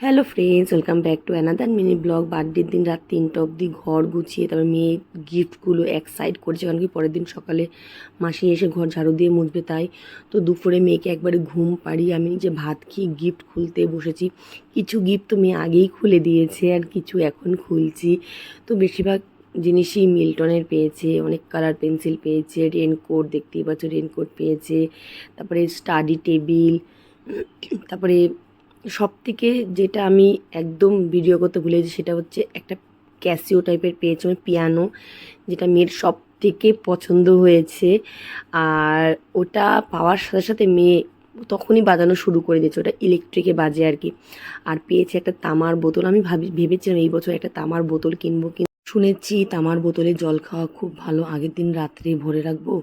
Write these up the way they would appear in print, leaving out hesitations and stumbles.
Hello friends, welcome back to another mini blog. বার্থডের দিন রাত 3টা অবধি ঘর গুছিয়ে তারপর মেয়ে গিফটগুলো এক সাইড করেছে, কারণ কি পরের দিন সকালে মাসি এসে ঘর ঝাড়ু দিয়ে মুছবে। তাই তো দুপুরে মেয়েকে একবারে ঘুম পাড়িয়ে আমি নিজে ভাত খেয়ে গিফট খুলতে বসেছি। কিছু গিফট তো মেয়ে আগেই খুলে দিয়েছে আর কিছু এখন খুলছি। তো বেশিরভাগ জিনিসই মিল্টনের পেয়েছে, অনেক কালার পেন্সিল পেয়েছে, রেনকোট দেখতেই পাচ্ছ রেনকোট পেয়েছে, তারপরে স্টাডি টেবিল, তারপরে সবথেকে যেটা আমি একদম ভিডিও করতে ভুলে গেছি সেটা হচ্ছে একটা ক্যাসিও টাইপের পেয়েছি আমি, পিয়ানো, যেটা মেয়ের সব থেকে পছন্দ হয়েছে। আর ওটা পাওয়ার সাথে সাথে মেয়ে তখনই বাজানো শুরু করে দিয়েছে, ওটা ইলেকট্রিকে বাজে আর কি। আর পেয়েছে একটা তামার বোতল। আমি ভেবেছিলাম এই বছর একটা তামার বোতল কিনবো, কিন্তু শুনেছি তামার বোতলে জল খাওয়া খুব ভালো, আগের দিন রাত্রে ভরে রাখবো,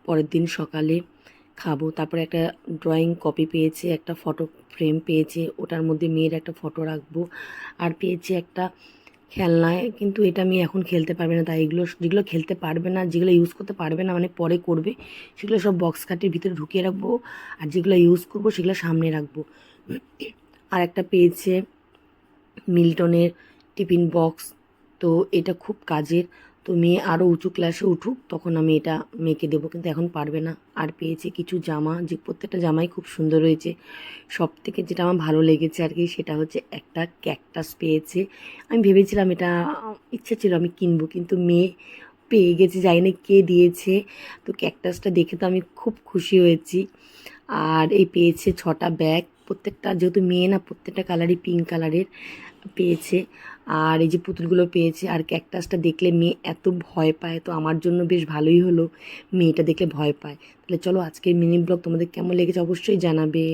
পরের দিন সকালে খাবো। তারপরে একটা ড্রয়িং কপি পেয়েছে, একটা ফটো ফ্রেম পেয়েছে, ওটার মধ্যে মেয়ের একটা ফটো রাখবো। আর পেয়েছে একটা খেলনায়, কিন্তু এটা মেয়ে এখন খেলতে পারবে না, তাই এগুলো যেগুলো খেলতে পারবে না, যেগুলো ইউজ করতে পারবে না মানে পরে করবে, সেগুলো সব বক্স কাটির ভিতরে ঢুকিয়ে রাখবো, আর যেগুলো ইউজ করবো সেগুলো সামনে রাখবো। আর একটা পেয়েছে মিল্টনের টিফিন বক্স, তো এটা খুব কাজের। তো মেয়ে আরও উঁচু ক্লাসে উঠুক তখন আমি এটা মেয়েকে দেবো, কিন্তু এখন পারবে না। আর পেয়েছে কিছু জামা, যে প্রত্যেকটা জামাই খুব সুন্দর হয়েছে। সব থেকে যেটা আমার ভালো লেগেছে আর কি সেটা হচ্ছে একটা ক্যাকটাস পেয়েছে। আমি ভেবেছিলাম এটা ইচ্ছা ছিল আমি কিনবো, কিন্তু মেয়ে পেয়ে গেছে, জানি না কে দিয়েছে। তো ক্যাকটাসটা দেখে তো আমি খুব খুশি হয়েছি। আর এই পেয়েছে 6টা ব্যাগ, প্রত্যেকটা যেহেতু মেয়ে না, প্রত্যেকটা কালারই পিঙ্ক কালারের পেয়েছে। আর এই যে পুতুলগুলো পেয়েছে। আর ক্যাকটাসটা দেখলে মেয়ে এত ভয় পায়, তো আমার জন্য বেশ ভালোই হলো, মেয়েটা দেখলে ভয় পায়। তাহলে চলো আজকের মিনি ব্লগ তোমাদের কেমন লেগেছে অবশ্যই জানাবে।